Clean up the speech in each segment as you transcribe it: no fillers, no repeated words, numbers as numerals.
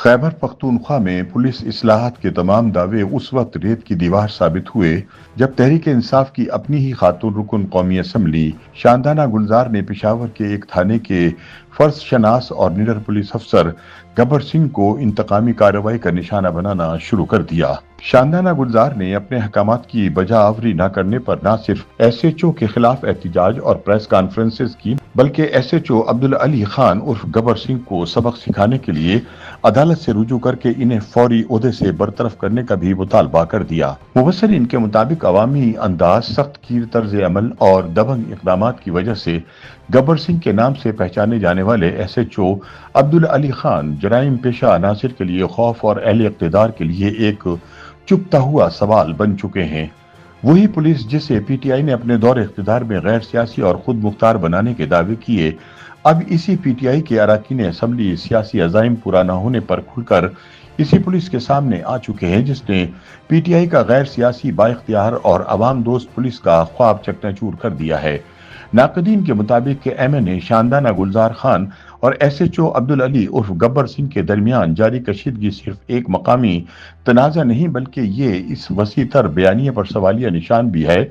خیبر پختونخوا میں پولیس اصلاحات کے تمام دعوے اس وقت ریت کی دیوار ثابت ہوئے جب تحریک انصاف کی اپنی ہی خاتون رکن قومی اسمبلی شاندانہ گلزار نے پشاور کے ایک تھانے کے فرض شناس اور نڈر پولیس افسر گبر سنگھ کو انتقامی کارروائی کا نشانہ بنانا شروع کر دیا۔ شاندانہ گلزار نے اپنے احکامات کی بجا آوری نہ کرنے پر نہ صرف ایس ایچ او کے خلاف احتجاج اور پریس کانفرنسز کی بلکہ S H O Abdul Ali Khan عرف گبر سنگھ کو سبق سکھانے کے لیے عدالت سے رجوع کر کے انہیں فوری عہدے سے برطرف کرنے کا بھی مطالبہ کر دیا۔ مبصرین کے مطابق عوامی انداز، سخت کیر طرز عمل اور دبنگ اقدامات کی وجہ سے گبر سنگھ کے نام سے پہچانے جانے والے S H O Abdul Ali Khan جرائم پیشہ عناصر کے لیے خوف اور اہل اقتدار کے لیے ایک چپتا ہوا سوال بن چکے ہیں۔ وہی پولیس جسے پی ٹی آئی نے اپنے دور اقتدار میں غیر سیاسی اور خود مختار بنانے کے دعوے کیے، اب اسی پی ٹی آئی کے اراکین اسمبلی سیاسی عزائم پورا نہ ہونے پر کھل کر اسی پولیس کے سامنے آ چکے ہیں جس نے پی ٹی آئی کا غیر سیاسی بااختیار اور عوام دوست پولیس کا خواب چکنا چور کر دیا ہے۔ ناقدین کے مطابق کہ ایم این اے شاندانہ گلزار خان اور ایس ایچ او عبدالعلی عرف گبر سنگھ کے درمیان جاری کشیدگی صرف ایک مقامی تنازع نہیں بلکہ یہ اس وسیع تر بیانیے پر سوالیہ نشان بھی ہے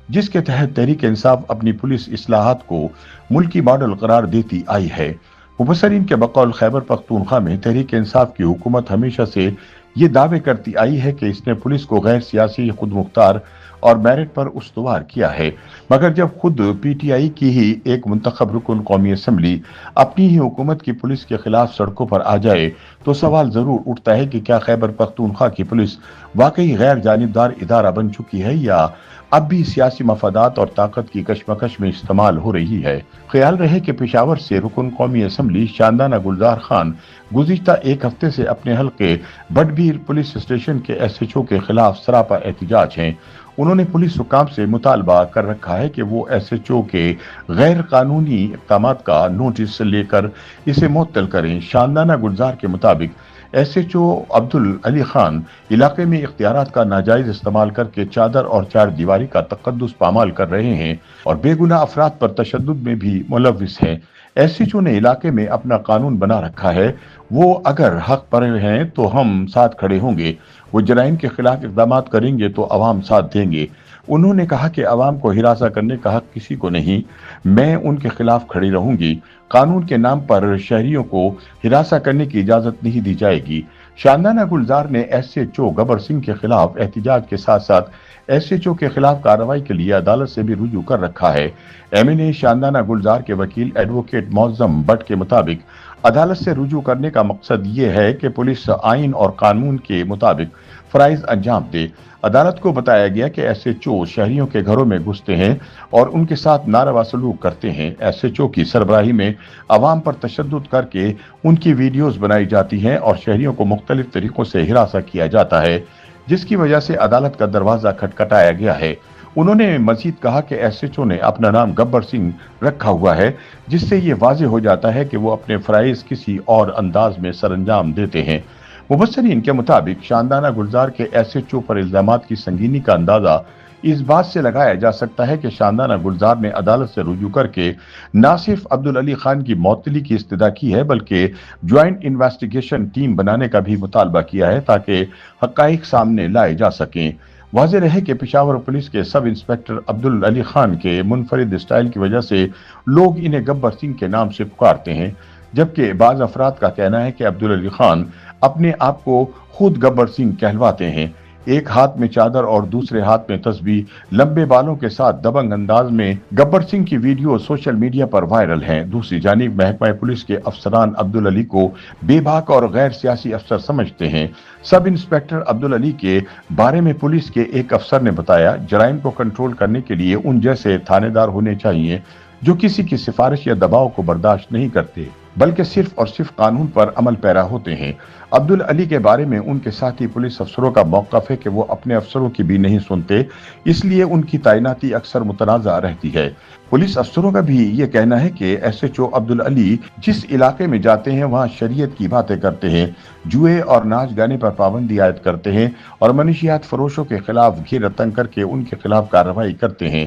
جس کے تحت تحریک انصاف اپنی پولیس اصلاحات کو ملکی ماڈل قرار دیتی آئی ہے۔ مبصرین کے بقول خیبر پختونخوا میں تحریک انصاف کی حکومت ہمیشہ سے یہ دعوے کرتی آئی ہے کہ اس نے پولیس کو غیر سیاسی، خود مختار اور میرٹ پر استوار کیا ہے، مگر جب خود پی ٹی آئی کی ہی ایک منتخب رکن قومی اسمبلی اپنی ہی حکومت کی پولیس کے خلاف سڑکوں پر آ جائے تو سوال ضرور اٹھتا ہے کہ کیا خیبر پختونخوا کی پولیس واقعی غیر جانبدار ادارہ بن چکی ہے یا اب بھی سیاسی مفادات اور طاقت کی کشمکش میں استعمال ہو رہی ہے۔ خیال رہے کہ پشاور سے رکن قومی اسمبلی شاندانہ گلزار خان گزشتہ ایک ہفتے سے اپنے حلقے بٹبیر پولیس اسٹیشن کے ایس ایچ او کے خلاف سراپا احتجاج ہیں۔ انہوں نے پولیس حکام سے مطالبہ کر رکھا ہے کہ وہ ایس ایچ او کے غیر قانونی اقدامات کا نوٹس لے کر اسے معطل کریں۔ شاندانہ گلزار کے مطابق S H O Abdul Ali Khan علاقے میں اختیارات کا ناجائز استعمال کر کے چادر اور چار دیواری کا تقدس پامال کر رہے ہیں اور بے گناہ افراد پر تشدد میں بھی ملوث ہیں۔ ایس ایچ او نے علاقے میں اپنا قانون بنا رکھا ہے، وہ اگر حق پر ہیں تو ہم ساتھ کھڑے ہوں گے، وہ جرائم کے خلاف اقدامات کریں گے تو عوام ساتھ دیں گے۔ انہوں نے کہا کہ عوام کو ہراساں کرنے کا حق کسی کو نہیں، میں ان کے خلاف کھڑی رہوں گی، قانون کے نام پر شہریوں کو ہراساں کرنے کی اجازت نہیں دی جائے گی۔ شاندانہ گلزار نے S H O Gabbar Singh کے خلاف احتجاج کے ساتھ ساتھ ایس ایچ او کے خلاف کارروائی کے لیے عدالت سے بھی رجوع کر رکھا ہے۔ ایم این اے شاندانہ گلزار کے وکیل ایڈوکیٹ معظم بٹ کے مطابق عدالت سے رجوع کرنے کا مقصد یہ ہے کہ پولیس آئین اور قانون کے مطابق فرائض انجام دے۔ عدالت کو بتایا گیا کہ ایس ایچ او شہریوں کے گھروں میں گھستے ہیں اور ان کے ساتھ ناروا سلوک کرتے ہیں۔ ایس ایچ او کی سربراہی میں عوام پر تشدد کر کے ان کی ویڈیوز بنائی جاتی ہیں اور شہریوں کو مختلف طریقوں سے ہراساں کیا جاتا ہے جس کی وجہ سے عدالت کا دروازہ کھٹکھٹایا گیا ہے۔ انہوں نے مزید کہا کہ ایس ایچ او نے اپنا نام گبر سنگھ رکھا ہوا ہے جس سے یہ واضح ہو جاتا ہے کہ وہ اپنے فرائض کسی اور انداز میں سر انجام دیتے ہیں۔ مبصرین کے مطابق شاندانہ گلزار کے ایس ایچ او پر الزامات کی سنگینی کا اندازہ اس بات سے لگایا جا سکتا ہے کہ شاندانہ گلزار نے عدالت سے رجوع کر کے نہ صرف عبدالعلی خان کی معطلی کی استدعا کی ہے بلکہ جوائنٹ انویسٹیگیشن ٹیم بنانے کا بھی مطالبہ کیا ہے تاکہ حقائق سامنے لائے جا سکیں۔ واضح رہے کہ پشاور پولیس کے سب انسپکٹر عبدالعلی خان کے منفرد اسٹائل کی وجہ سے لوگ انہیں گبر سنگھ کے نام سے پکارتے ہیں، جبکہ بعض افراد کا کہنا ہے کہ عبدالعلی خان اپنے آپ کو خود گبر سنگھ کہلواتے ہیں۔ ایک ہاتھ میں چادر اور دوسرے ہاتھ میں تسبیح، لمبے بالوں کے ساتھ دبنگ انداز میں گبر سنگھ کی ویڈیو سوشل میڈیا پر وائرل ہیں۔ دوسری جانب محکمہ پولیس کے افسران عبدالعلی کو بے باک اور غیر سیاسی افسر سمجھتے ہیں۔ سب انسپکٹر عبدالعلی کے بارے میں پولیس کے ایک افسر نے بتایا، جرائم کو کنٹرول کرنے کے لیے ان جیسے تھانے دار ہونے چاہیے جو کسی کی سفارش یا دباؤ کو برداشت نہیں کرتے بلکہ صرف اور صرف قانون پر عمل پیرا ہوتے ہیں۔ عبدالعلی کے بارے میں ان کے ساتھی پولیس افسروں کا موقف ہے کہ وہ اپنے افسروں کی بھی نہیں سنتے، اس لیے ان کی تعیناتی اکثر متنازع رہتی ہے۔ پولیس افسروں کا بھی یہ کہنا ہے کہ ایس ایچ او عبدالعلی جس علاقے میں جاتے ہیں وہاں شریعت کی باتیں کرتے ہیں، جوئے اور ناچ گانے پر پابندی عائد کرتے ہیں اور منشیات فروشوں کے خلاف گھیرا تنگ کر کے ان کے خلاف کارروائی کرتے ہیں۔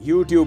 YouTube